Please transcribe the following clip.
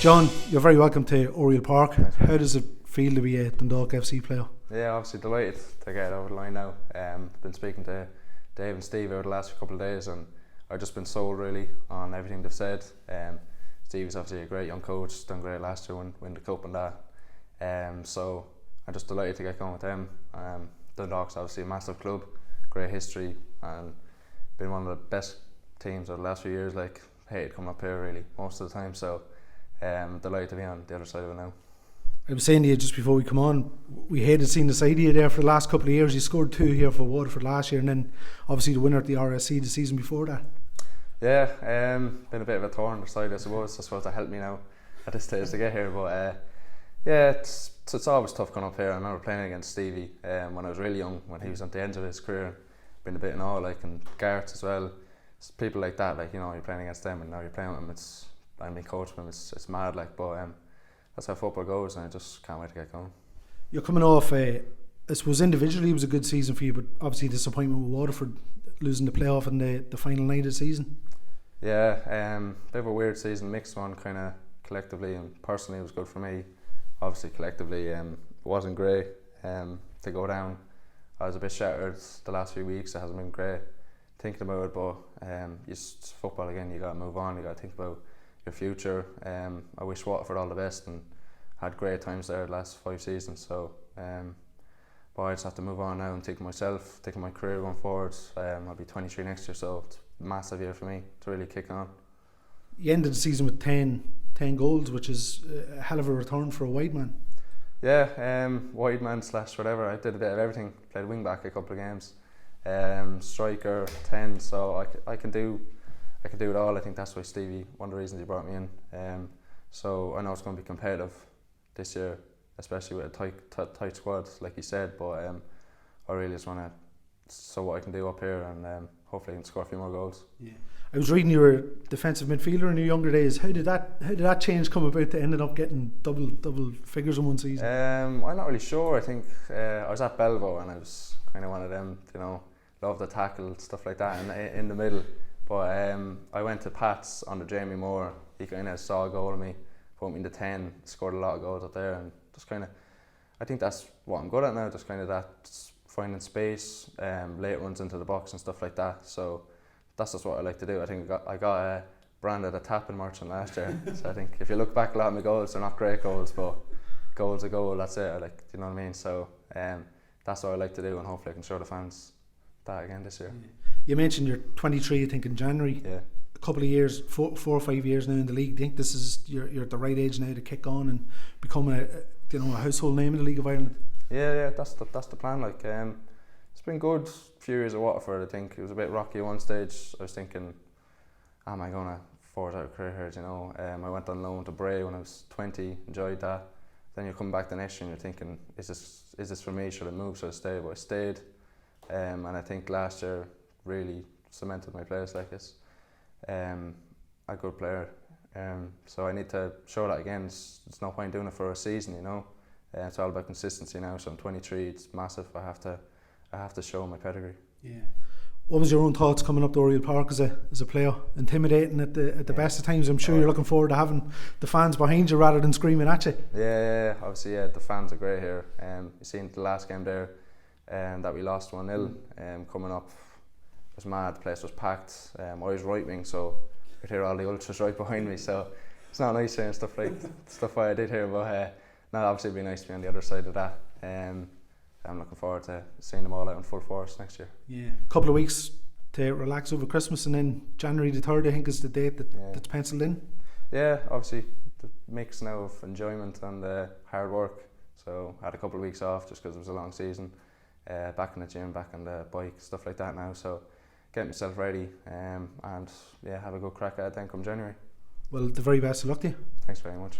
John, you're very welcome to Oriel Park. How does it feel to be a Dundalk FC player? Yeah, obviously delighted to get over the line now. Been speaking to Dave and Steve over the last couple of days, and I've just been sold really on everything they've said. Steve's obviously a great young coach, done great last year, win the cup and that. So I'm just delighted to get going with them. Dundalk's obviously a massive club, great history, and been one of the best teams over the last few years. Like, hated coming up here really most of the time. So delighted to be on the other side of it now. I was saying to you just before we come on, we hated seeing the side of you there for the last couple of years. You scored 2 here for Waterford last year, and then obviously the winner at the RSC the season before that. Yeah, been a bit of a thorn in the side, I suppose that helped me now at this stage to get here. But yeah, it's always tough coming up here. I remember playing against Stevie when I was really young, when he was at the end of his career. Been a bit in awe, like, and Gareth as well. It's people like that, like, you know, you're playing against them and now you're playing with them. I'm being coached with them. It's mad, like, but that's how football goes, and I just can't wait to get going. You're coming off, I suppose individually it was a good season for you, but obviously disappointment with Waterford losing the playoff in the final night of the season. Yeah, bit of a weird season, mixed one, kind of collectively and personally it was good for me. Obviously collectively it wasn't great to go down. I was a bit shattered the last few weeks. It hasn't been great thinking about it, but it's football again. You got to move on. You got to think about your future. I wish Waterford all the best and had great times there the last 5 seasons. So, but I just have to move on now and think of myself, think of my career going forward. I'll be 23 next year, so it's a massive year for me to really kick on. You ended the season with 10 goals, which is a hell of a return for a wide man. Yeah, wide man / whatever. I did a bit of everything. Played wing back a couple of games, striker, 10. So I can do it all. I think that's why Stevie, one of the reasons he brought me in. So I know it's going to be competitive this year, especially with a tight squad, like you said. But I really just want to show what I can do up here, and hopefully I can score a few more goals. Yeah. I was reading you were a defensive midfielder in your younger days. How did that change come about to ended up getting double figures in one season? I'm not really sure. I think I was at Belvo and I was kind of one of them, you know, love the tackle, stuff like that in the middle. But I went to Pats under Jamie Moore. He kind of saw a goal in me, put me in the 10, scored a lot of goals up there, and just kind of, I think that's what I'm good at now. Just kind of that finding space, late runs into the box and stuff like that. So that's just what I like to do. I think I got branded a tapping merchant last year. So I think if you look back a lot of my goals, they're not great goals, but goal's a goal. That's it. You know what I mean? So that's what I like to do, and hopefully I can show the fans that again this year. You mentioned you're 23, I think, in January. Yeah. A couple of years, 4 or 5 years now in the league. Do you think this is you're at the right age now to kick on and become a household name in the League of Ireland? Yeah, that's the plan. Like, it's been good few years at Waterford. I think it was a bit rocky at one stage. I was thinking, am I going to forge out a career here? You know, I went on loan to Bray when I was 20, enjoyed that. Then you come back the next year and you're thinking, is this for me? Should I move? Should I stay? But I stayed, and I think last year really cemented my place like this. A good player, so I need to show that again. It's no point doing it for a season, you know. It's all about consistency now. So I'm 23. It's massive. I have to show my pedigree. Yeah. What was your own thoughts coming up to Oriel Park as a player? Intimidating at the best of times. I'm sure you're looking forward to having the fans behind you rather than screaming at you. Yeah. Obviously, yeah. The fans are great here. You seen the last game there, that we lost 1-0. Coming up, it was mad. The place was packed. I was right wing, so I could hear all the ultras right behind me. So it's not nice hearing stuff I did here, but no, obviously it'd be nice to be on the other side of that. I'm looking forward to seeing them all out in full force next year. Yeah, a couple of weeks to relax over Christmas, and then January the 3rd I think is the date that's penciled in. Yeah, obviously the mix now of enjoyment and hard work. So I had a couple of weeks off just because it was a long season. Back in the gym, back on the bike, stuff like that now. So get myself ready, and yeah, have a good crack at it then come January. Well, the very best of luck to you. Thanks very much.